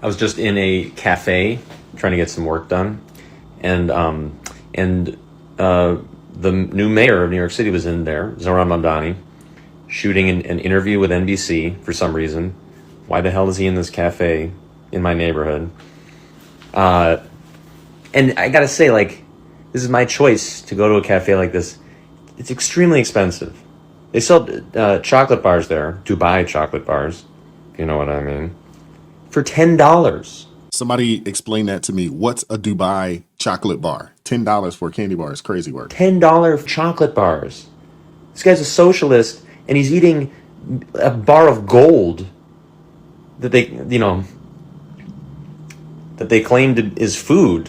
I was just in a cafe trying to get some work done, and the new mayor of New York City was in there, Zohran Mamdani, shooting an interview with NBC for some reason. Why the hell is he in this cafe in my neighborhood? And I gotta say, like, this is my choice to go to a cafe like this. It's extremely expensive. They sell chocolate bars there, Dubai chocolate bars, if you know what I mean, for $10. Somebody explain that to me. What's a Dubai chocolate bar? $10 for a candy bar is crazy work. $10 chocolate bars. This guy's a socialist, and he's eating a bar of gold that they claimed is food.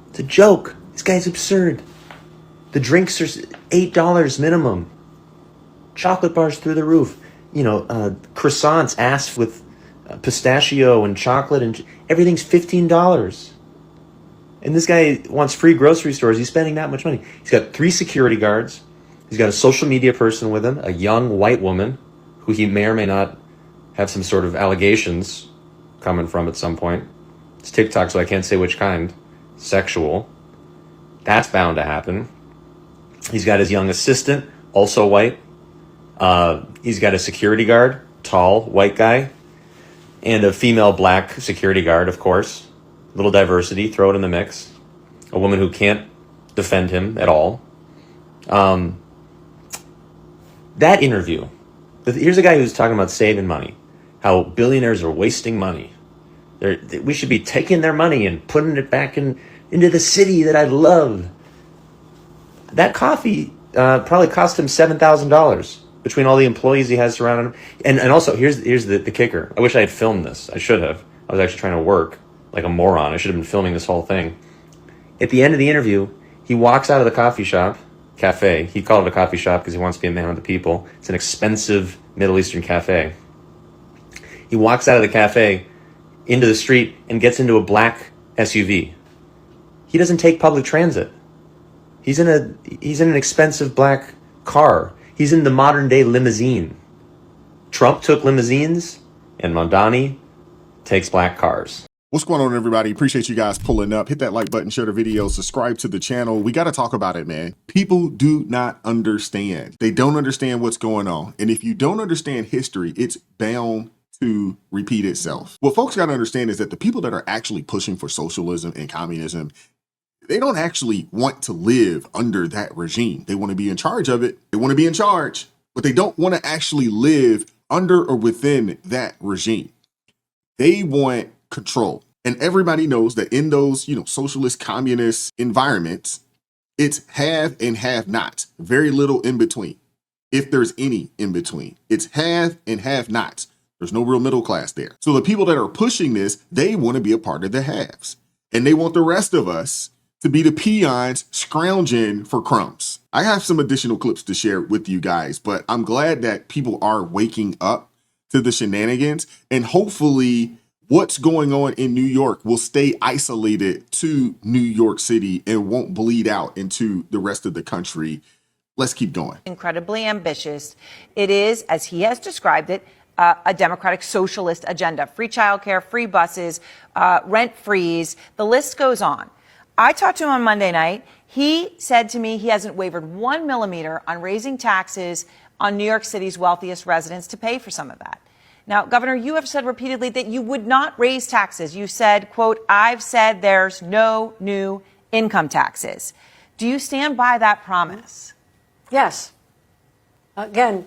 It's a joke. This guy's absurd. The drinks are $8 minimum. Chocolate bars through the roof. Croissants asked with pistachio and chocolate, and everything's $15. And this guy wants free grocery stores. He's spending that much money. He's got 3 security guards. He's got a social media person with him, a young white woman who he may or may not have some sort of allegations coming from at some point. It's TikTok, so I can't say which kind. Sexual. That's bound to happen. He's got his young assistant, also white. He's got a security guard, tall, white guy, and a female black security guard, of course. A little diversity, throw it in the mix. A woman who can't defend him at all. That interview. Here's a guy who's talking about saving money. How billionaires are wasting money. We should be taking their money and putting it back into the city that I love. That coffee probably cost him $7,000 between all the employees he has surrounding him. And also, here's the kicker. I wish I had filmed this. I should have. I was actually trying to work like a moron. I should have been filming this whole thing. At the end of the interview, he walks out of the cafe. He called it a coffee shop because he wants to be a man of the people. It's an expensive Middle Eastern cafe. He walks out of the cafe into the street and gets into a black SUV. He doesn't take public transit. He's in an expensive black car. He's in the modern day limousine. Trump took limousines, and Mamdani takes black cars. What's going on, everybody? Appreciate you guys pulling up. Hit that like button, share the video, subscribe to the channel. We got to talk about it, man. People do not understand. They don't understand what's going on. And if you don't understand history, it's bound to repeat itself. What folks got to understand is that the people that are actually pushing for socialism and communism, they don't actually want to live under that regime. They want to be in charge of it. They want to be in charge, but they don't want to actually live under or within that regime. They want control. And everybody knows that in those, socialist, communist environments, it's have and have not. Very little in between. If there's any in between, it's have and have nots. There's no real middle class there. So the people that are pushing this, they want to be a part of the haves. And they want the rest of us to be the peons scrounging for crumbs. I have some additional clips to share with you guys, but I'm glad that people are waking up to the shenanigans, and hopefully what's going on in New York will stay isolated to New York City and won't bleed out into the rest of the country. Let's keep going. Incredibly ambitious. It is, as he has described it, a democratic socialist agenda. Free childcare, free buses, rent freeze. The list goes on. I talked to him on Monday night. He said to me he hasn't wavered 1 millimeter on raising taxes on New York City's wealthiest residents to pay for some of that. Now, Governor, you have said repeatedly that you would not raise taxes. You said, quote, "I've said there's no new income taxes." Do you stand by that promise? Yes. Again,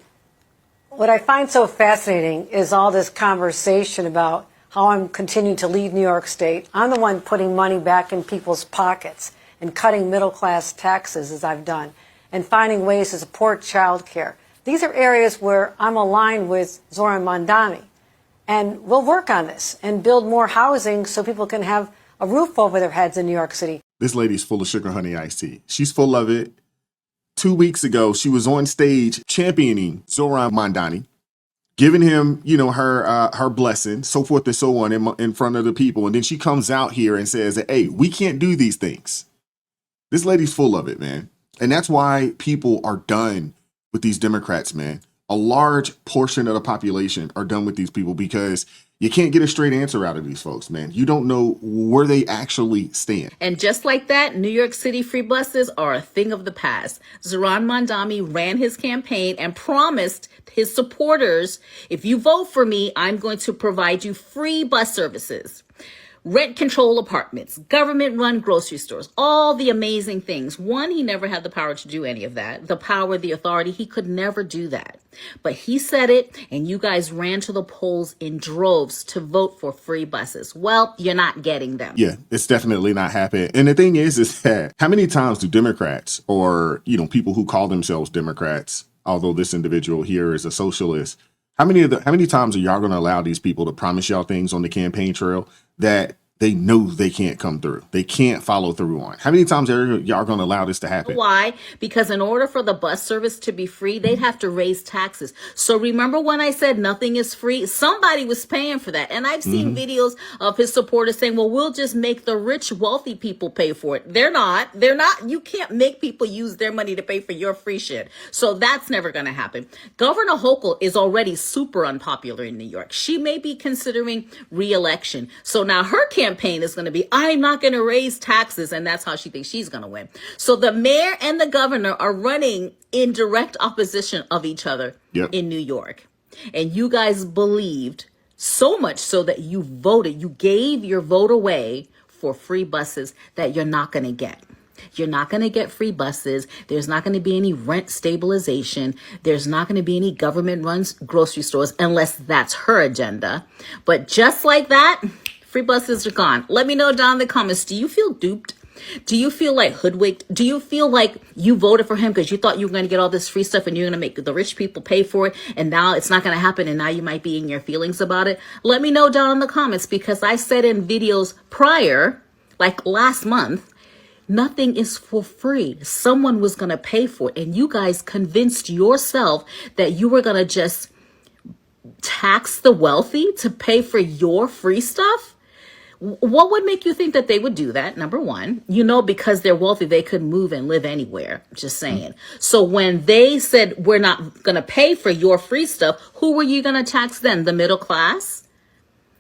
what I find so fascinating is all this conversation about how I'm continuing to lead New York State. I'm the one putting money back in people's pockets and cutting middle-class taxes, as I've done, and finding ways to support child care. These are areas where I'm aligned with Zohran Mamdani. And we'll work on this and build more housing so people can have a roof over their heads in New York City. This lady's full of sugar honey iced tea. She's full of it. 2 weeks ago, she was on stage championing Zohran Mamdani, giving him, her blessing, so forth and so on in front of the people. And then she comes out here and says that, hey, we can't do these things. This lady's full of it, man. And that's why people are done with these Democrats, man. A large portion of the population are done with these people because you can't get a straight answer out of these folks, man. You don't know where they actually stand. And just like that, New York City free buses are a thing of the past. Zohran Mamdani ran his campaign and promised his supporters, if you vote for me, I'm going to provide you free bus services, rent control apartments, government run grocery stores, all the amazing things. One, he never had the power to do any of that. The power, the authority, he could never do that. But he said it, and you guys ran to the polls in droves to vote for free buses. Well, you're not getting them. Yeah, it's definitely not happening. And the thing is that how many times do Democrats or, people who call themselves Democrats, although this individual here is a socialist, how many times are y'all going to allow these people to promise y'all things on the campaign trail that they know they can't come through? They can't follow through on. How many times are y'all going to allow this to happen? Why? Because in order for the bus service to be free, they'd have to raise taxes. So remember when I said nothing is free? Somebody was paying for that. And I've seen videos of his supporters saying, well, we'll just make the rich, wealthy people pay for it. They're not. You can't make people use their money to pay for your free shit. So that's never going to happen. Governor Hochul is already super unpopular in New York. She may be considering re-election. So now her campaign is going to be, I'm not going to raise taxes. And that's how she thinks she's going to win. So the mayor and the governor are running in direct opposition of each other in New York. And you guys believed so much so that you voted, you gave your vote away for free buses that you're not going to get. You're not going to get free buses. There's not going to be any rent stabilization. There's not going to be any government runs grocery stores unless that's her agenda. But just like that, free buses are gone. Let me know down in the comments. Do you feel duped? Do you feel like hoodwinked? Do you feel like you voted for him because you thought you were going to get all this free stuff and you're going to make the rich people pay for it, and now it's not going to happen, and now you might be in your feelings about it? Let me know down in the comments, because I said in videos prior, like last month, nothing is for free. Someone was going to pay for it, and you guys convinced yourself that you were going to just tax the wealthy to pay for your free stuff. What would make you think that they would do that? Number one, because they're wealthy, they could move and live anywhere. Just saying. So when they said, we're not going to pay for your free stuff, who were you going to tax then? The middle class?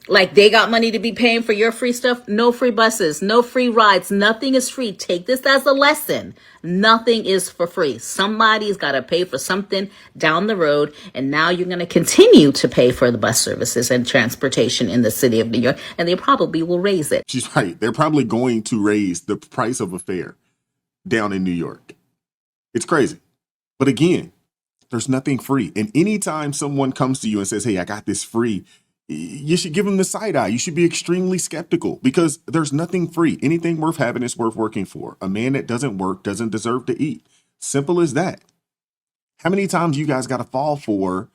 Like they got money to be paying for your free stuff? No free buses, no free rides. Nothing is free. Take this as a lesson. Nothing is for free. Somebody's got to pay for something down the road. And now you're going to continue to pay for the bus services and transportation in the city of New York. And they probably will raise it. She's right. They're probably going to raise the price of a fare down in New York. It's crazy. But again, there's nothing free. And anytime someone comes to you and says, hey, I got this free, you should give them the side eye. You should be extremely skeptical, because there's nothing free. Anything worth having is worth working for. A man that doesn't work doesn't deserve to eat. Simple as that. How many times you guys got to fall for,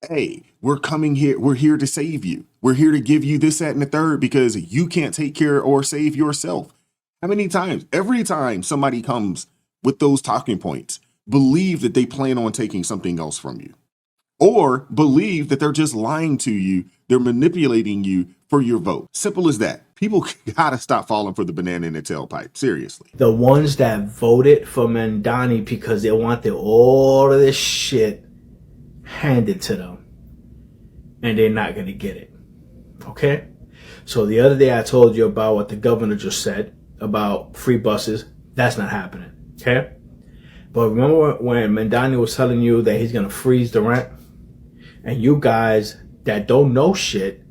hey, we're coming here. We're here to save you. We're here to give you this, that, and the third because you can't take care or save yourself. How many times? Every time somebody comes with those talking points, believe that they plan on taking something else from you, or believe that they're just lying to you. They're manipulating you for your vote. Simple as that. People gotta stop falling for the banana in the tailpipe. Seriously. The ones that voted for Mamdani because they wanted all of this shit handed to them, and they're not gonna get it. Okay? So the other day I told you about what the governor just said about free buses. That's not happening. Okay? But remember when Mamdani was telling you that he's gonna freeze the rent? And you guys that don't know shit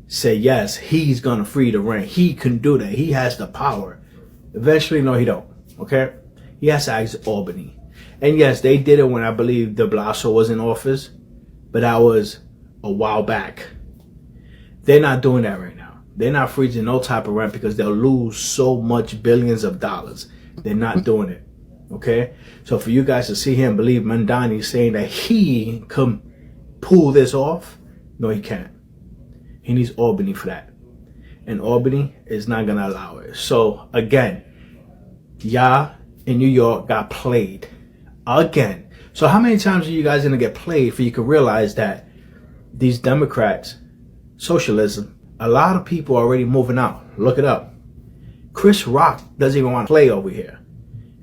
say, yes, he's gonna free the rent. He can do that. He has the power. Eventually, no, he don't. Okay? He has to ask Albany. And yes, they did it when I believe de Blasio was in office, but that was a while back. They're not doing that right now. They're not freezing no type of rent because they'll lose so much billions of dollars. They're not doing it. Okay? So for you guys to see him believe Mamdani saying that he can pull this off, no, he can't. He needs Albany for that. And Albany is not going to allow it. So, again, y'all in New York got played. Again. So how many times are you guys going to get played for you can realize that these Democrats, socialism, a lot of people are already moving out. Look it up. Chris Rock doesn't even want to play over here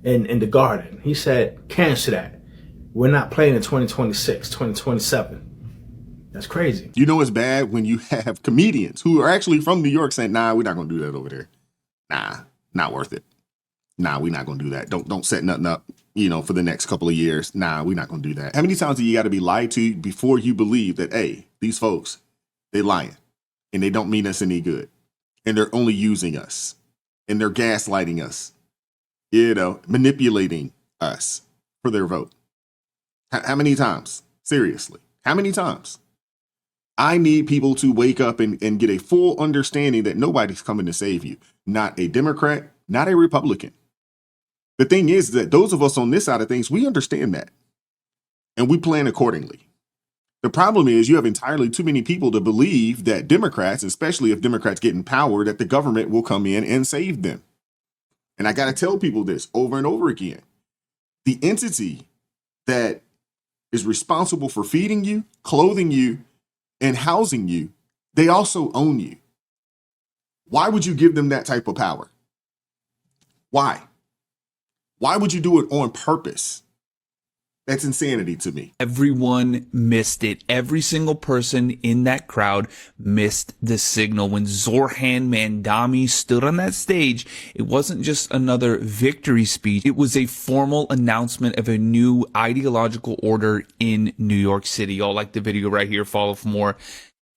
in the Garden. He said, cancel that. We're not playing in 2026, 2027. That's crazy. You know it's bad when you have comedians who are actually from New York saying, nah, we're not going to do that over there. Nah, not worth it. Nah, we're not going to do that. Don't set nothing up, for the next couple of years. Nah, we're not going to do that. How many times do you got to be lied to before you believe that, hey, these folks, they lying and they don't mean us any good and they're only using us and they're gaslighting us, manipulating us for their vote? How many times? Seriously, how many times? I need people to wake up and get a full understanding that nobody's coming to save you. Not a Democrat, not a Republican. The thing is that those of us on this side of things, we understand that and we plan accordingly. The problem is you have entirely too many people to believe that Democrats, especially if Democrats get in power, that the government will come in and save them. And I got to tell people this over and over again. The entity that is responsible for feeding you, clothing you, and housing you, they also own you. Why would you give them that type of power? Why? Why would you do it on purpose? That's insanity to me. Everyone missed it. Every single person in that crowd missed the signal. When Zohran Mamdani stood on that stage, it wasn't just another victory speech. It was a formal announcement of a new ideological order in New York City. Y'all like the video right here. Follow for more.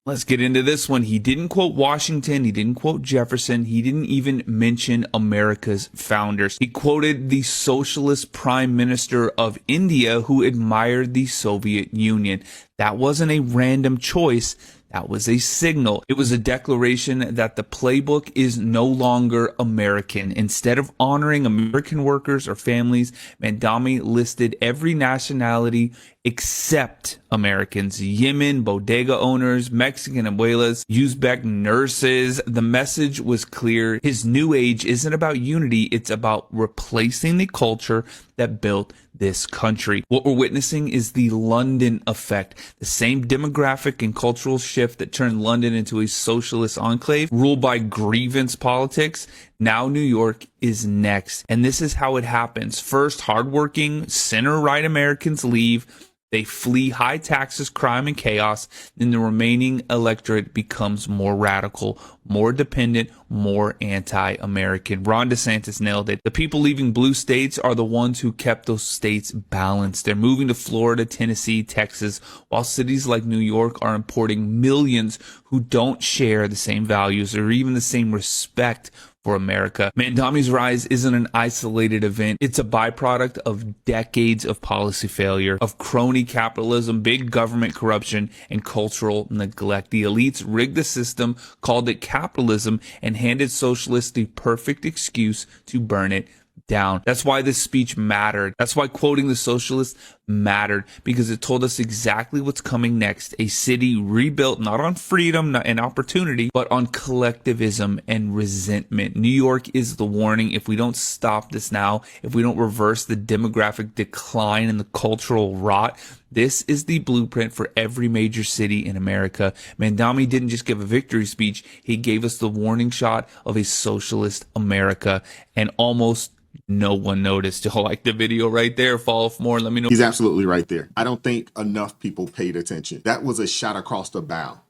Let's get into this one. He didn't quote Washington. He didn't quote Jefferson. He didn't even mention America's founders. He quoted the Socialist Prime Minister of India who admired the Soviet Union. That wasn't a random choice. That was a signal. It was a declaration that the playbook is no longer American. Instead of honoring American workers or families, Mamdani listed every nationality except Americans. Yemen, bodega owners, Mexican abuelas, Uzbek nurses. The message was clear. His new age isn't about unity. It's about replacing the culture that built this country. What we're witnessing is the London effect, the same demographic and cultural shift that turned London into a socialist enclave ruled by grievance politics. Now New York is next. And this is how it happens. First, hardworking center-right Americans leave. They flee high taxes, crime, and chaos. Then the remaining electorate becomes more radical, more dependent, more anti-American. Ron DeSantis nailed it. The people leaving blue states are the ones who kept those states balanced. They're moving to Florida, Tennessee, Texas, while cities like New York are importing millions who don't share the same values or even the same respect for America. Mamdani's rise isn't an isolated event. It's a byproduct of decades of policy failure, of crony capitalism, big government corruption, and cultural neglect. The elites rigged the system, called it capitalism, and handed socialists the perfect excuse to burn it down. That's why this speech mattered. That's why quoting the socialists mattered, because it told us exactly what's coming next. A city rebuilt not on freedom and opportunity, but on collectivism and resentment. New York is the warning. If we don't stop this now, if we don't reverse the demographic decline and the cultural rot, this is the blueprint for every major city in America. Mamdani didn't just give a victory speech. He gave us the warning shot of a socialist America, and almost no one noticed. Y'all like the video right there? Follow for more. Let me know. He's absolutely right there. I don't think enough people paid attention. That was a shot across the bow.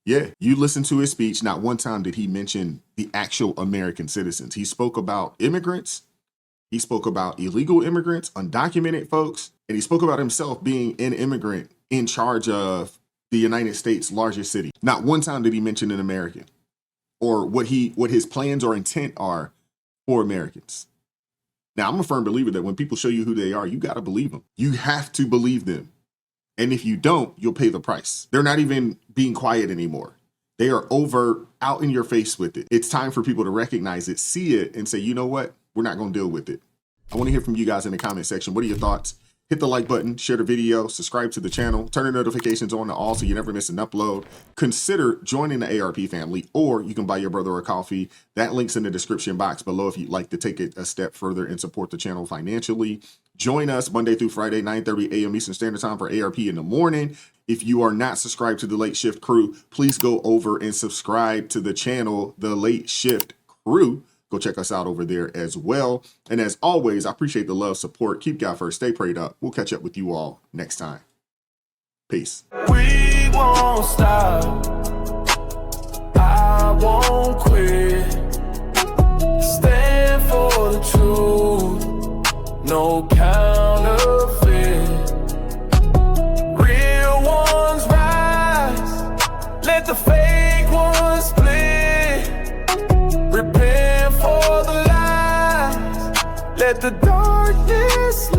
Yeah, you listen to his speech. Not one time did he mention the actual American citizens. He spoke about immigrants. He spoke about illegal immigrants, undocumented folks, and he spoke about himself being an immigrant in charge of the United States' largest city. Not one time did he mention an American or what his plans or intent are for Americans. Now, I'm a firm believer that when people show you who they are, you got to believe them. You have to believe them. And if you don't, you'll pay the price. They're not even being quiet anymore. They are overt, out in your face with it. It's time for people to recognize it, see it, and say, you know what? We're not going to deal with it. I want to hear from you guys in the comment section. What are your thoughts? Hit the like button, share the video, subscribe to the channel, turn the notifications on to all so you never miss an upload. Consider joining the ARP family, or you can buy your brother a coffee. That link's in the description box below if you'd like to take it a step further and support the channel financially. Join us Monday through Friday, 9:30 a.m. Eastern Standard Time for ARP in the morning. If you are not subscribed to the Late Shift Crew, please go over and subscribe to the channel, the Late Shift Crew. Go check us out over there as well. And as always, I appreciate the love, support. Keep God first. Stay prayed up. We'll catch up with you all next time. Peace. We won't stop. I won't quit. Stand for the truth. No counterfeit. Real ones rise. Let the fake ones split. Repent for the lies. Let the darkness